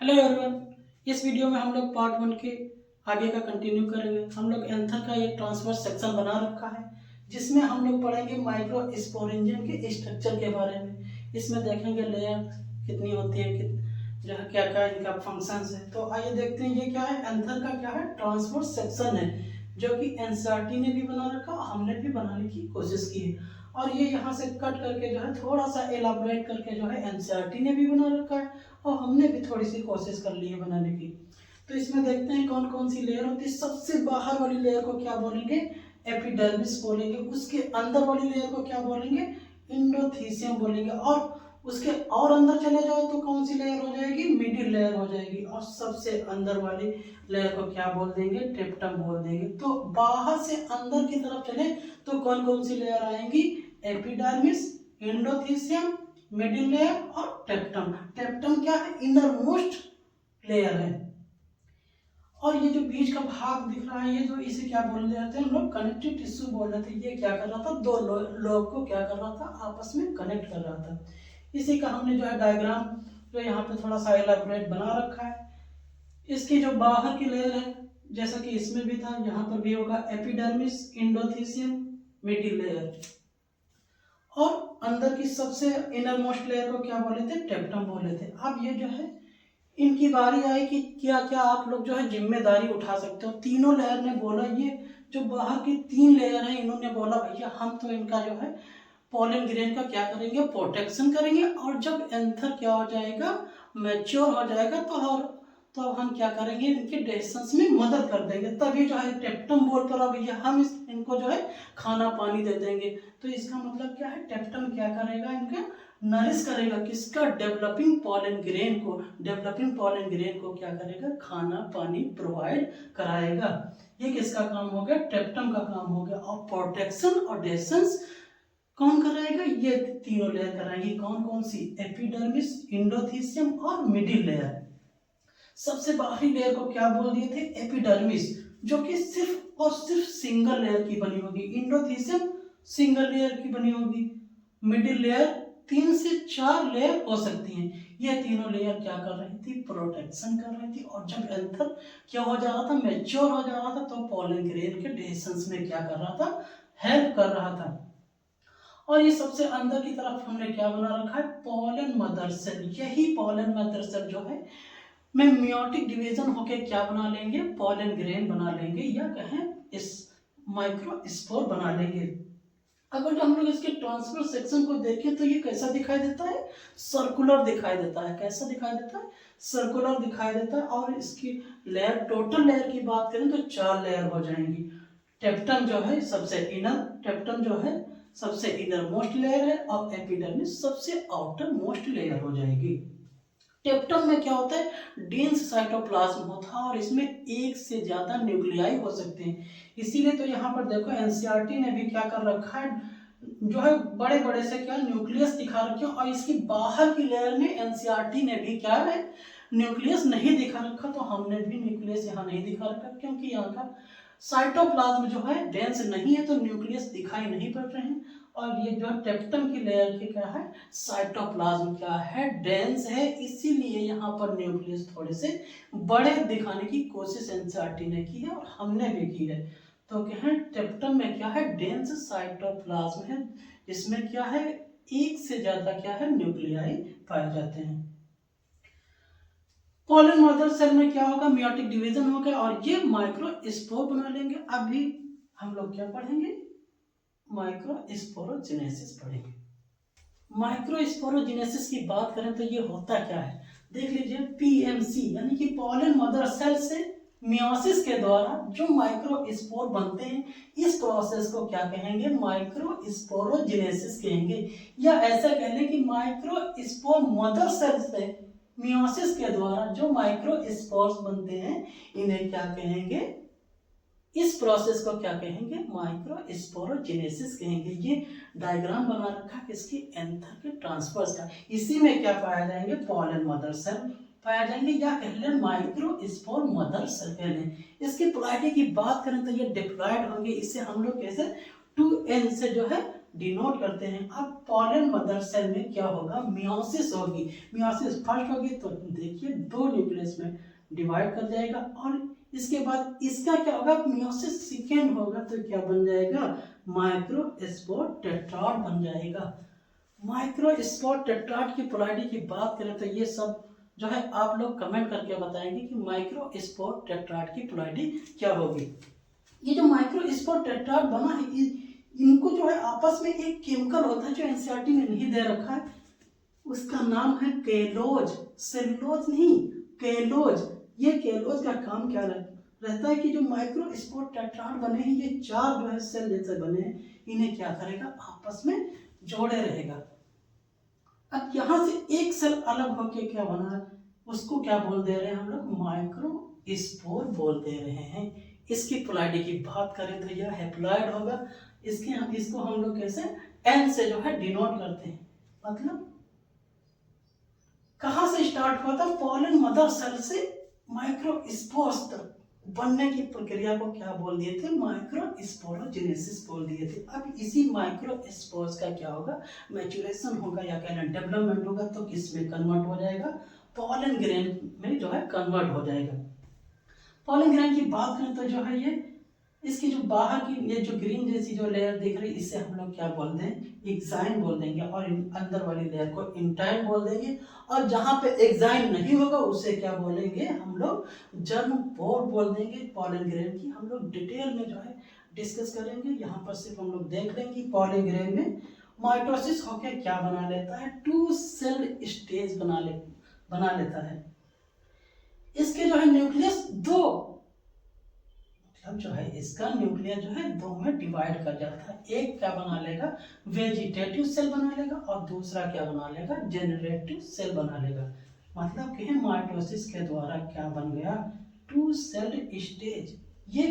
Hello everyone. इस video में हम लोग पार्ट 1 के आगे का कंटिन्यू करेंगे। हम लोग एंथर का एक ट्रांसफर सेक्शन बना रखा है जिसमें हम लोग पढ़ेंगे माइक्रो स्पोरेंजियम के स्ट्रक्चर के बारे में। इसमें देखेंगे लेयर कितनी होती है, जो है क्या क्या इनका फंक्शंस है। तो आइए देखते हैं ये क्या है। एंथर का क्या है, ट्रांसफर सेक्शन है जो कि एनसीईआरटी ने भी बना रखा, हमने भी बनाने की कोशिश की है। और ये यहाँ से कट करके जो है थोड़ा सा एलाबोरेट करके जो है एनसीईआरटी ने भी बना रखा है और हमने भी थोड़ी सी कोशिश कर ली है बनाने की। तो इसमें देखते हैं कौन कौन सी लेयर होती है। सबसे बाहर वाली लेयर को क्या बोलेंगे, एपिडर्मिस बोलेंगे। उसके अंदर वाली लेयर को क्या बोलेंगे, इंडोथीसियम बोलेंगे। और उसके और अंदर चले जाओ तो कौन सी लेयर हो जाएगी, मिडिल लेयर हो जाएगी। और सबसे अंदर वाली लेयर को क्या बोल देंगे, टेप्टम बोल देंगे। तो बाहर से अंदर की तरफ चले तो कौन कौन सी लेयर आएंगी, एपिडर्मिस, इंडोथीसियम, मिडिल लेयर और टेप्टम। टेप्टम क्या है, इनर मोस्ट लेयर है। और ये जो बीच का भाग दिख रहा है, ये जो इसे क्या बोल रहे थे हम लोग, कनेक्टिव टिश्यू बोल रहे थे। ये क्या कर रहा था, दो लोग को क्या कर रहा था, आपस में कनेक्ट कर रहा था। इसी का हमने जो है डायग्राम जो यहाँ पे थोड़ा सा एलाबोरेट बना रखा है। इसकी जो बाहर की लेयर है, जैसा कि इसमें भी था, यहाँ पर भी होगा एपिडर्मिस, इंडोथीसियम, मिडिल लेयर। और अंदर की सबसे इनर मोस्ट लेयर को क्या बोले थे, टेप्टम बोले थे। अब ये जो है इनकी बारी आई कि क्या क्या आप लोग जो है जिम्मेदारी उठा सकते हो। तीनों लेयर ने बोला, ये जो बाहर की तीन लेयर है इन्होंने बोला भैया हम तो इनका जो है पॉलन ग्रेन का क्या करेंगे, प्रोटेक्शन करेंगे। और जब एंथर क्या हो जाएगा, मैच्योर हो जाएगा तो अब हम क्या करेंगे, इनके डिसीजंस में मदद कर देंगे। तभी जो है टेप्टम बोल पर अब ये हम इनको जो है खाना पानी दे देंगे। तो इसका मतलब क्या है, टेप्टम क्या करेगा, इनका नरिश करेगा, किसका, डेवलपिंग पॉलन ग्रेन को। डेवलपिंग पॉलन ग्रेन को क्या करेगा, खाना पानी प्रोवाइड कराएगा। ये किसका काम हो गया, टेप्टम का काम हो गया। और प्रोटेक्शन और डिसीजंस कौन कराएगा, ये तीनों लेयर कराएंगी। कौन कौन सी, एपिडर्मिस, इंडोथीसियम और मिडिल लेयर। सबसे बाहरी लेयर को क्या बोल दिए थे, एपिडर्मिस, जो कि सिर्फ और सिर्फ सिंगल लेयर की बनी होगी। इंडोथीसियम सिंगल लेयर की बनी होगी। मिडिल लेयर 3 से 4 लेयर हो सकती हैं। ये तीनों लेयर क्या कर रही थी, प्रोटेक्शन कर रही थी। और जब एंथर क्या हो जा रहा था, मैच्योर हो जा रहा था, तो पॉलन ग्रेन के डिसीजंस में क्या कर रहा था, हेल्प कर रहा था। और ये सबसे अंदर की तरफ हमने क्या बना रखा है, पॉलन मदर सेल। यही पॉलन मदर सेल जो है में मियोटिक डिवीजन होके क्या बना लेंगे, पॉलन ग्रेन बना लेंगे, या कहें इस माइक्रो स्पोर बना लेंगे। अगर हम लोग इसके ट्रांसफर सेक्शन को देखें तो ये कैसा दिखाई देता है, सर्कुलर दिखाई देता है। कैसा दिखाई देता है, सर्कुलर दिखाई देता है। और इसकी लेयर, टोटल लेयर की बात करें तो 4 लेयर हो जाएंगी। टेप्टम जो है सबसे इनर, टेप्टम जो है सबसे इनर मोस्ट लेयर है। और एपिडर्मिस सबसे आउटर मोस्ट लेयर हो जाएगी। टेप्टम में क्या होता है, डेंस साइटोप्लाज्म होता है और इसमें एक से ज्यादा न्यूक्लियाई हो सकते हैं। इसीलिए तो यहाँ पर देखो एनसीईआरटी ने भी क्या कर रखा है, जो है बड़े बड़े से क्या न्यूक्लियस दिखा रखे हैं। और इसकी बाहर की लेयर में एनसीईआरटी ने भी क्या है, न्यूक्लियस नहीं दिखा रखा। तो हमने भी न्यूक्लियस यहाँ नहीं दिखा रखा क्योंकि यहाँ का साइटोप्लाज्म जो है डेंस नहीं है, तो न्यूक्लियस दिखाई नहीं पड़ रहे हैं। और ये जो टेप्टम की लेयर की क्या है, साइटोप्लाज्म क्या है, डेंस है। इसीलिए यहाँ पर न्यूक्लियस थोड़े से बड़े दिखाने की कोशिश एनसीईआरटी ने की है और हमने भी की है। तो क्या है, टेप्टम में क्या है, डेंस साइटोप्लाज्म है, जिसमें क्या है, एक से ज्यादा क्या है, न्यूक्लियाई पाए जाते हैं। पॉलन मदर सेल में क्या होगा, मियोटिक डिवीजन होगा और ये माइक्रो स्पोर बना लेंगे। अभी हम लोग क्या पढ़ेंगे, माइक्रो स्पोरोजेनेसिस पढ़ेंगे। माइक्रो स्पोरोजेनेसिस की बात करें तो ये होता क्या है, देख लीजिए। पीएमसी यानी कि पॉलन मदर सेल से मियोसिस के द्वारा जो माइक्रो स्पोर बनते हैं, इस प्रोसेस को क्या कहेंगे, माइक्रो स्पोरोजेनेसिस कहेंगे। या ऐसा कह लें कि माइक्रो स्पोर मदर सेल से मियोसिस के द्वारा जो माइक्रो स्पोर्स बनते हैं, इन्हें क्या कहेंगे, इस प्रोसेस को क्या कहेंगे, माइक्रो स्पोरोजेनेसिस कहेंगे। ये डायग्राम बना रखा है किसकी, एंथर के ट्रांसफर्स का। इसी में क्या पाया जाएंगे, पॉलन मदर सेल पाया जाएंगे, या कह लें माइक्रो स्पोर मदर सेल कह लें। इसकी पोलैरिटी की बात करें तो ये डिप्लॉयड होंगे। इसे हम लोग कैसे 2n से जो है डिनोट करते हैं। अब पॉलन मदर सेल में क्या होगा, मियोसिस होगी। मियोसिस फर्स्ट होगी तो देखिए 2 न्यूक्लियस में डिवाइड कर जाएगा, और इसके बाद इसका क्या होगा, मियोसिस सेकेंड होगा तो क्या बन जाएगा, माइक्रोस्पोर टेट्राड बन जाएगा। माइक्रोस्पोर टेट्राड की पोलैरिटी की बात करें तो ये सब जो है आप लोग कमेंट करके बताएंगे कि माइक्रोस्पोर टेट्राड की पोलैरिटी क्या होगी। ये जो माइक्रोस्पोर टेट्राड बना है, इनको जो है आपस में एक केमिकल होता है जो एनसीईआरटी में नहीं दे रखा है, उसका नाम है केलोज। सेलुलोज नहीं, केलोज। ये केलोज का काम क्या रहता है कि जो माइक्रोस्पोर टेट्राड बने हैं, ये 4 जो है सेल जैसे बने हैं, इन्हें क्या करेगा, आपस में जोड़े रहेगा। अब यहां से एक सेल अलग होके क्या बना है, उसको क्या बोल दे रहे हैं हम लोग, माइक्रोस्पोर बोल दे रहे हैं। इसकी पोलैरिटी की बात करें तो यह हैप्लॉइड होगा। इसको हम लोग कैसे एन से जो है डिनोट करते हैं। मतलब कहां से स्टार्ट हुआ था, पॉलन मदर सेल से माइक्रोस्पोर्स तक बनने की प्रक्रिया को क्या बोल दिए थे, माइक्रोस्पोरोजेनेसिस बोल दिए थे। अब इसी माइक्रोस्पोर्स का क्या होगा, मैच्योरेशन होगा या कहना डेवलपमेंट होगा, तो किस में कन्वर्ट हो जाएगा, पॉलन ग्रेन में जो है कन्वर्ट हो जाएगा। पॉलन ग्रेन की बात करें तो जो है ये इसकी जो बाहर की ये जो ग्रीन जैसी जो लेयर दिख रही है, इसे हम लोग क्या बोलते हैं, एक्साइन बोल देंगे, और अंदर वाली लेयर को इंटाइन बोल देंगे। और जहां पे एक्साइन नहीं होगा उसे क्या बोलेंगे हम लोग, जर्म पोर बोल देंगे। पॉलन ग्रेन की हम लोग डिटेल में जो है डिस्कस करेंगे, यहाँ पर सिर्फ हम लोग देख लेंगे पॉलन ग्रेन में माइटोसिस होकर क्या बना लेता है, 2 सेल्ड स्टेज बना लेता है। इसके जो है न्यूक्लियस 2, मतलब जो है इसका न्यूक्लियस जो है 2 में डिवाइड कर जाता है। एक क्या बना लेगा, वेजिटेटिव सेल बना लेगा, और दूसरा क्या बना लेगा, जेनरेटिव सेल बना लेगा। मतलब कि माइटोसिस के द्वारा क्या बन गया, 2 सेल्ड स्टेज। ये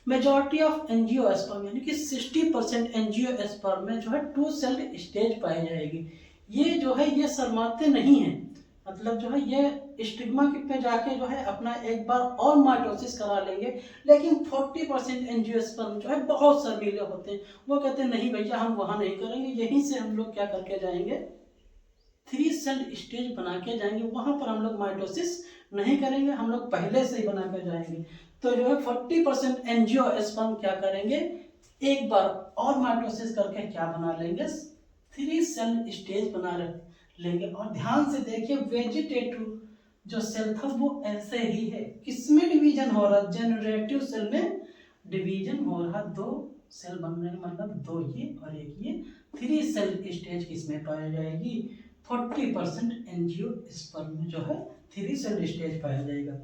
मेजॉरिटी ऑफ एंजियोस्पर्म यानी कि 60% एंजियोस्पर्म में जो है 2 सेल्ड स्टेज पाई जाएगी। ये जो है ये शर्माते नहीं है, मतलब जो है ये स्टिग्मा पे जाके जो है अपना एक बार और माइटोसिस करा लेंगे। लेकिन 40% एंजियोस्पर्म जो है बहुत शर्मीले होते हैं, वो कहते हैं नहीं भैया हम वहां नहीं करेंगे, यहीं से हम लोग क्या करके जाएंगे, 3 सेल स्टेज बना के जाएंगे, वहां पर हम लोग माइटोसिस नहीं करेंगे, हम लोग पहले से ही बना कर जाएंगे। तो जो है 40% एंजियोस्पर्म क्या करेंगे, एक बार और माइटोसिस करके क्या बना लेंगे, 3 सेल स्टेज बना लेंगे। और ध्यान से देखिए वेजिटेटिव जो सेल था वो ऐसे ही है, किसमें डिवीजन हो रहा, जेनरेटिव सेल में डिवीजन हो रहा, 2 सेल बन रहे हैं, मतलब 2 ये और एक ये। 3 सेल स्टेज किसमें पाई जाएगी, 40% एंजियोस्पर्म में जो है 3 सेल स्टेज पाया जाएगा।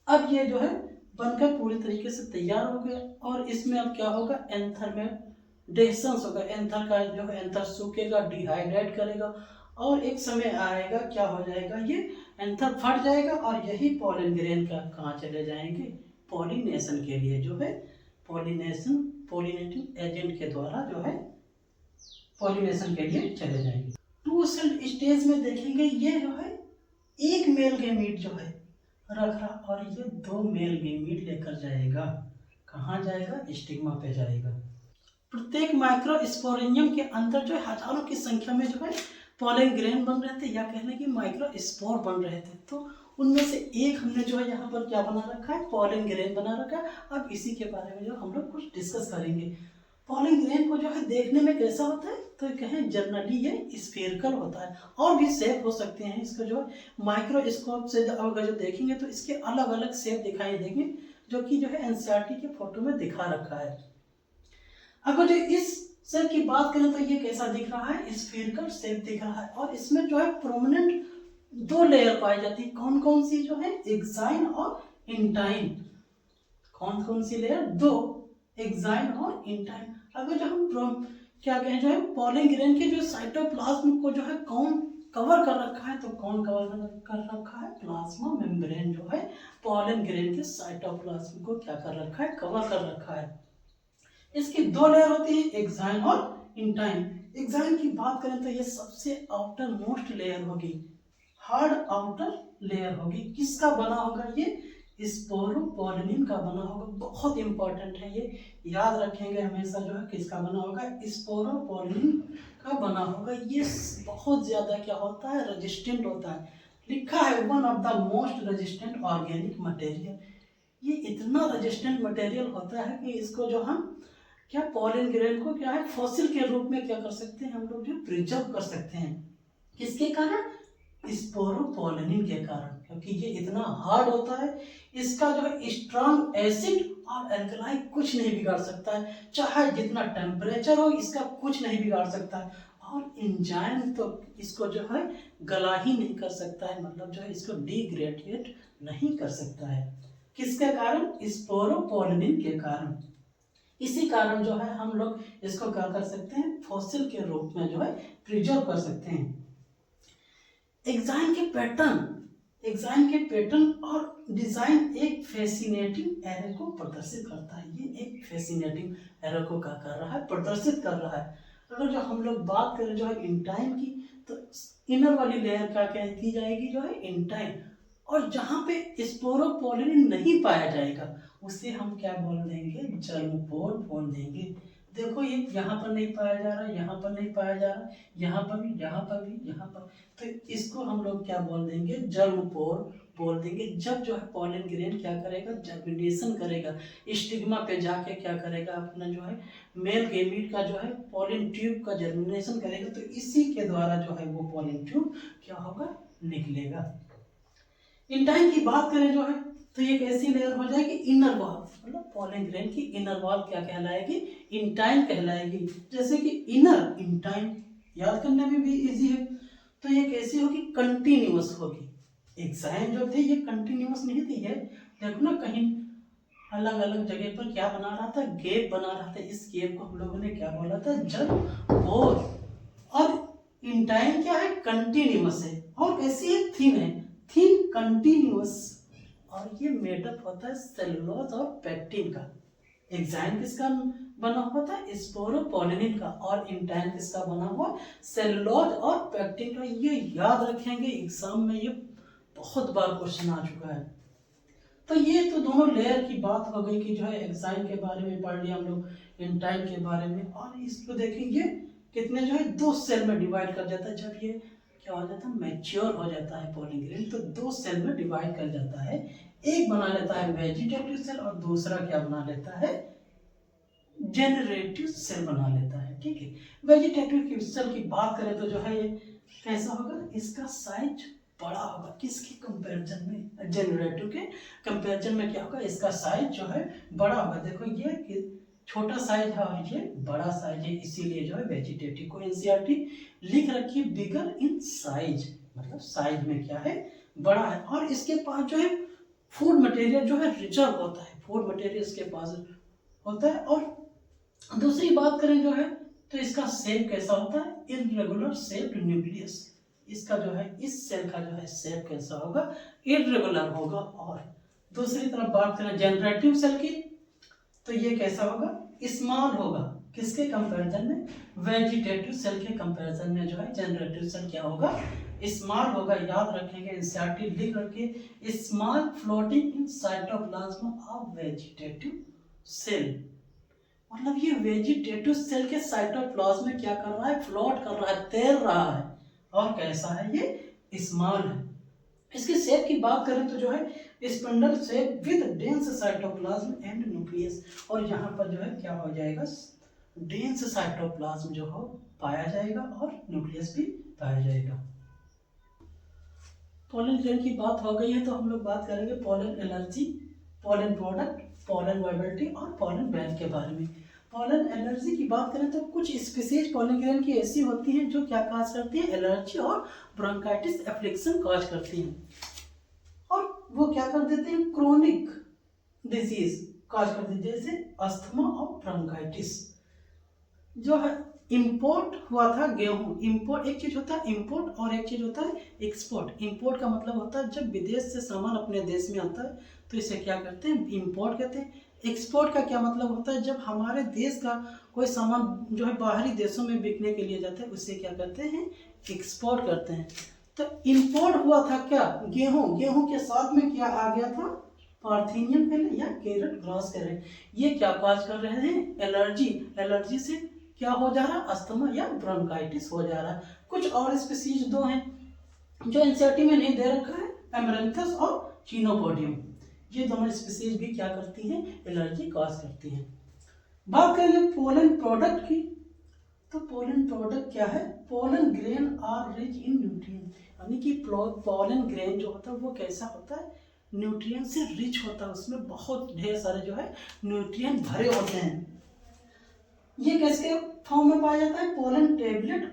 अब ये जो है बनकर पूरी तरीके से तैयार हो गया, और इसमें अब क्या होगा, एंथर में डेसेंस होगा, एंथर का जो है एंथर सूखेगा, डिहाइड्रेट करेगा, और एक समय आएगा क्या हो जाएगा, ये एंथर फट जाएगा, और यही पॉलन ग्रेन का कहाँ चले जाएंगे, पॉलिनेशन के लिए जो है पॉलिनेटिंग एजेंट के द्वारा जो है पॉलिनेशन के लिए चले जाएंगे। 2 सेल स्टेज में देखेंगे ये जो है एक मेल गैमीट जो है रख रहा, और ये 2 मेल गैमीट लेकर जाएगा, कहाँ जाएगा, स्टिग्मा पे जाएगा। प्रत्येक माइक्रोस्पोरेंजियम के अंदर जो है हजारों की संख्या में जो है पॉलन ग्रेन बन रहे थे, या कहने की माइक्रोस्पोर बन रहे थे। तो उनमें से एक हमने जो है यहाँ पर क्या बना रखा है, पॉलन ग्रेन बना रखा है। अब इसी के बारे में जो हम लोग कुछ डिस्कस करेंगे। पॉलन ग्रेन को जो है देखने में कैसा होता है, तो कहें जनरली ये स्फेरिकल होता है, और भी शेप हो सकते हैं। इसको जो है माइक्रोस्कोप से अगर जो देखेंगे तो इसके अलग अलग शेप दिखाई देंगे, जो कि जो है एनसीईआरटी के फोटो में दिखा रखा है। अगर जो इस सेल की बात करें तो ये कैसा दिख रहा है, स्फेरिकल शेप दिख रहा है, और इसमें जो है प्रोमिनेंट 2 लेयर पाई जाती है। कौन कौन सी जो है, एक्साइन और इंटाइन। कौन कौन सी लेयर, 2, एक्साइन और इंटाइन। अगर जो हम क्या कहें जो है पॉलन ग्रेन के जो साइटोप्लाज्म को जो है कौन कवर कर रखा है, तो कौन कवर कर रखा है, प्लाज्मा मेम्ब्रेन जो है पॉलन ग्रेन के साइटोप्लाज्म को क्या कर रखा है, कवर कर रखा है। इसकी 2 लेयर होती है, एक्साइन और इंटाइन। एक्साइन की बात करें तो ये सबसे आउटर मोस्ट लेयर होगी, हार्ड आउटर लेयर होगी। किसका बना होगा, ये स्पोरोपोलिन का बना होगा। बहुत इंपॉर्टेंट है ये, याद रखेंगे हमेशा जो है किसका बना होगा, स्पोरोपोलिन का बना होगा। ये बहुत ज़्यादा क्या होता है, रेजिस्टेंट होता है। लिखा है one of the most resistant organic material. ये इतना रेजिस्टेंट मटेरियल होता है कि इसको जो हम क्या पॉलन ग्रेन को क्या है फॉसिल के रूप में क्या कर सकते हैं, हम लोग जो प्रिजर्व कर सकते हैं। किसके कारण, स्पोरोपोलिन के कारण, क्योंकि ये इतना हार्ड होता है। इसका जो है स्ट्रॉन्ग एसिड और एल्कलाई कुछ नहीं बिगाड़ सकता है, चाहे जितना टेम्परेचर हो इसका कुछ नहीं बिगाड़ सकता है। और एंजाइम तो इसको जो है गला ही नहीं कर सकता है, मतलब जो है इसको डिग्रेडेट नहीं कर सकता है। किसके कारण, स्पोरोपोलिन के कारण। इसी कारण जो है हम लोग इसको क्या कर सकते हैं, फॉसिल के रूप में जो है प्रिजर्व कर सकते हैं। एग्जाइन के पैटर्न और डिजाइन एक फैसिनेटिंग एरे को प्रदर्शित करता है। ये एक फैसिनेटिंग एरे को क्या कर रहा है, प्रदर्शित कर रहा है। अगर जो हम लोग बात करें जो है इंटाइन की, तो इनर वाली लेयर क्या कहती जाएगी, जो है इंटाइन। और जहाँ पे स्पोरोपोलिन नहीं पाया जाएगा उसे हम क्या बोल देंगे, जर्मपोल बोल देंगे। देखो ये यहाँ पर नहीं पाया जा रहा, यहाँ पर नहीं पाया जा रहा, यहाँ पर भी, यहाँ पर भी, यहाँ पर, तो इसको हम लोग क्या बोल देंगे, जर्मपोल बोल देंगे। जब जो है पॉलन ग्रेन क्या करेगा, जर्मिनेशन करेगा, स्टिग्मा पे जाके क्या करेगा, अपना जो है मेल गेमीट का जो है पॉलन ट्यूब का जर्मिनेशन करेगा, तो इसी के द्वारा जो है वो पॉलन ट्यूब क्या होगा, निकलेगा। इंटाइन की बात करें जो है तो ये कैसी लेयर हो जाएगी, इनर वॉल, मतलब पॉलन ग्रेन की इनर वॉल क्या कहलाएगी, इंटाइन कहलाएगी। जैसे कि इनर इंटाइन याद करने में भी इजी है। तो ये कैसी होगी, कंटिन्यूअस होगी। एग्जाइन जो थे ये कंटिन्यूअस नहीं थी है, देखो ना कहीं अलग अलग जगह पर क्या बना रहा था, गैप बना रहा था। इस गैप को हम लोगों ने क्या बोला था, जर्मपोल। और इंटाइन क्या है, कंटिन्यूअस है। और कैसी है, थिन है, थिन कंटिन्यूअस। और ये मेडअप होता है सेलुलोज और पेक्टिन का। एग्जाइन किसका बना हुआ था, स्पोरोपोलिन का। और इंटाइन किसका बना हुआ, सेलुलोज और पेक्टिन का। ये याद रखेंगे, एग्जाम में ये बहुत बार क्वेश्चन आ चुका है। तो ये तो दोनों लेयर की बात हो गई कि जो है एग्जाइन के बारे में पढ़ लिया हम लोग, इंटाइन के बारे में। और इसको देखेंगे कितने जो है दो सेल में डिवाइड कर जाता है। जब ये क्या हो जाता है, मैच्योर हो जाता है पॉलन ग्रेन, तो दो सेल में डिवाइड कर जाता है। एक बना लेता है वेजिटेटिव सेल और दूसरा क्या बना लेता है, जेनरेटिव सेल बना लेता है। ठीक है, वेजिटेटिव सेल की बात करें तो जो है ये कैसा होगा, इसका साइज बड़ा होगा। किसके कंपैरिजन में, जेनरेटिव के कंपैरिजन में क्या होगा, इसका साइज जो है बड़ा होगा। देखो ये छोटा साइज है और ये बड़ा साइज है, इसीलिए जो है वेजिटेटिव को एनसीईआरटी लिख रखी है बिगर इन साइज, मतलब साइज में क्या है, बड़ा है। और इसके पास जो है फूड मटेरियल जो है रिजर्व होता है, फूड मटेरियल इसके पास होता है। और दूसरी बात करें जो है तो इसका शेप कैसा होता है, इररेगुलर शेप्ड न्यूक्लियस। इसका जो है इस सेल का जो है शेप कैसा होगा, इररेगुलर होगा। और दूसरी तरफ बात करें जनरेटिव सेल की, तो ये कैसा होगा, स्मॉल होगा। किसके कंपैरिजन में, वेजिटेटिव सेल के कंपैरिजन में जो है जनरेटिव सेल क्या होगा, स्मॉल होगा। याद रखेंगे, एनसीईआरटी लिख रखिए, small floating in cytoplasm of vegetative cell. मतलब ये वेजिटेटिव सेल के साइटोप्लाज्म में क्या कर रहा है, फ्लोट कर रहा है, तैर रहा है। और कैसा है, ये स्मॉल है। इसके शेप की बात करें तो जो है spindle shape with dense cytoplasm and nucleus. और यहाँ पर जो है क्या हो जाएगा, डेंस साइटोप्लाज्म जो हो पाया जाएगा और न्यूक्लियस भी पाया जाएगा। पोलन ग्रेन की बात हो गई है, तो हम लोग बात करेंगे pollen allergy, pollen product, pollen viability और पोलन बैंक के बारे में। पोलन एलर्जी की बात करें तो कुछ स्पीसीज पोलन ग्रेन की ऐसी होती हैं जो क्या काज करती हैं, एलर्जी और ब्रोंकाइटिस एफ्लिक्शन काज करती हैं। और वो क्या कर देते हैं, क्रोनिक डिजीज काज कर देते हैं, जैसे अस्थमा और ब्रोंकाइटिस। जो है इंपोर्ट हुआ था गेहूं, इंपोर्ट एक चीज होता है इंपोर्ट और एक चीज होता है एक्सपोर्ट। इंपोर्ट का मतलब होता है जब विदेश से सामान अपने देश में आता है तो इसे क्या करते हैं, इंपोर्ट कहते हैं। एक्सपोर्ट का क्या मतलब होता है, जब हमारे देश का कोई सामान जो है बाहरी देशों में बिकने के लिए जाता है उसे क्या करते हैं, एक्सपोर्ट करते हैं। तो इंपोर्ट हुआ था क्या, गेहूं, गेहूं के साथ में क्या आ गया था, पार्थिनियम पहले या कैरेट ग्रॉस कर रहे हैं। ये क्या काज कर रहे हैं? एलर्जी। एलर्जी से क्या हो जा रहा है? अस्थमा या ब्रोंकाइटिस हो जा रहा है। कुछ और स्पीसीज दो हैं जो एनसीईआरटी में नहीं दे रखा है, एमरैंथस और चिनोपोडियम। ये दोनों स्पीसीज भी क्या करती हैं? एलर्जी कॉज करती हैं। बात करेंगे पोलन प्रोडक्ट की, तो पोलन प्रोडक्ट क्या है? Pollen grain are rich in nutrient, यानी कि पोलन ग्रेन जो होता है वो कैसा होता है? न्यूट्रिएंट से रिच होता है, उसमें बहुत ढेर सारे जो है न्यूट्रिएंट भरे होते हैं। ये कैसे फॉर्म में पाया जाता है? पोलन टेबलेट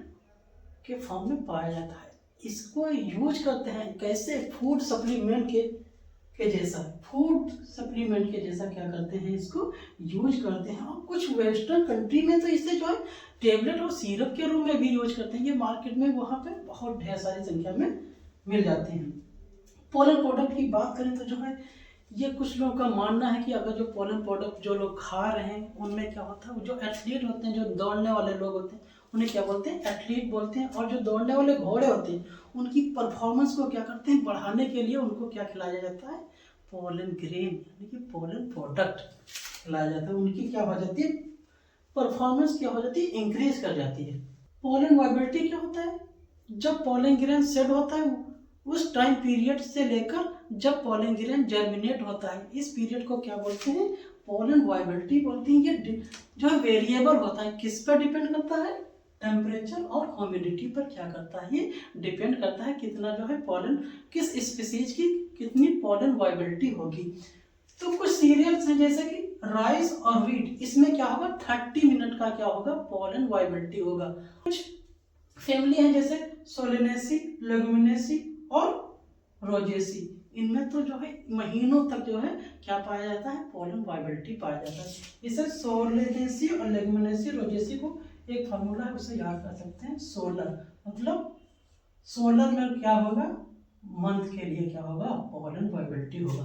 के फॉर्म में पाया जाता है। इसको यूज करते हैं कैसे? फूड सप्लीमेंट के जैसा, फूड सप्लीमेंट के जैसा क्या करते हैं? इसको यूज करते हैं। और कुछ वेस्टर्न कंट्री में तो इसे जो है टेबलेट और सिरप के रूप में भी यूज करते हैं। ये मार्केट में वहाँ पे बहुत ढेर सारी संख्या में मिल जाते हैं। पोलन प्रोडक्ट की बात करें तो जो है ये कुछ लोगों का मानना है कि अगर जो पोलन प्रोडक्ट जो लोग खा रहे हैं उनमें क्या होता है, जो एथलीट होते हैं, जो दौड़ने वाले लोग होते हैं, उन्हें क्या बोलते हैं? एथलीट बोलते हैं। और जो दौड़ने वाले घोड़े होते हैं उनकी परफॉर्मेंस को क्या करते हैं? बढ़ाने के लिए उनको क्या खिलाया जाता है? पोलन ग्रेन यानी कि पोलन प्रोडक्ट खिलाया जाता है। उनकी क्या हो जाती है? परफॉर्मेंस क्या हो जाती है? इंक्रीज कर जाती है। पोलन वाइबिलिटी क्या होता है? जब पोलन ग्रेन सेट होता है उस टाइम पीरियड से लेकर जब पोलन ग्रेन जर्मिनेट होता है, इस पीरियड को क्या बोलते हैं? पोलन वाइबिलिटी बोलते हैं। ये जो है वेरिएबल होता है, किस पर डिपेंड करता है? टेम्परेचर और ह्यूमिडिटी पर क्या करता है? ये डिपेंड करता है कितना जो है पोलन, किस स्पीसीज की कितनी पोलन वाइबिलिटी होगी। तो कुछ सीरियल्स हैं जैसे कि राइस और व्हीट, इसमें क्या होगा? 30 मिनट का क्या होगा? पोलन वाइबिलिटी होगा। कुछ फैमिली है जैसे सोलेनेसी, लेगुमिनेसी और रोजेसी, इनमें तो जो है महीनों तक जो है क्या पाया जाता है? पोलन वाइबिलिटी पाया जाता है। इसे सोलेनेसी और लेगुमिनेसी, रोजेसी को एक फार्मूला है उसे याद कर सकते हैं, सोलर, मतलब सोलर में क्या होगा? मंथ के लिए क्या होगा? पोलन वाइबिलिटी होगा।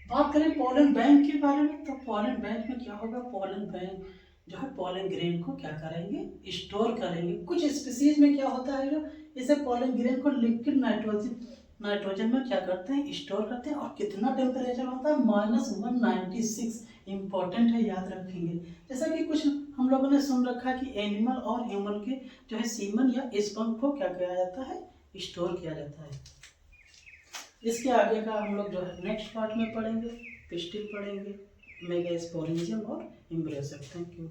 बात करें पोलन बैंक के बारे में, तो पोलन बैंक में क्या होगा? पोलन बैंक जो है पोलन ग्रेन को क्या करेंगे? स्टोर करेंगे। कुछ स्पीसीज में क्या होता है, जो इसे पोलन ग्रेन को लिक्विड नाइट्रोजन में क्या करते हैं? स्टोर करते हैं। और कितना टेम्परेचर होता है? -196। इंपॉर्टेंट है, याद रखेंगे। जैसा कि कुछ हम लोगों ने सुन रखा है कि एनिमल और ह्यूमन के जो है सीमन या स्पर्म को क्या किया जाता है? स्टोर किया जाता है। इसके आगे का हम लोग जो है नेक्स्ट पार्ट में पढ़ेंगे, पिस्टिल पढ़ेंगे, मेगास्पोरेंजियम और एम्ब्रियोसेक। Thank you.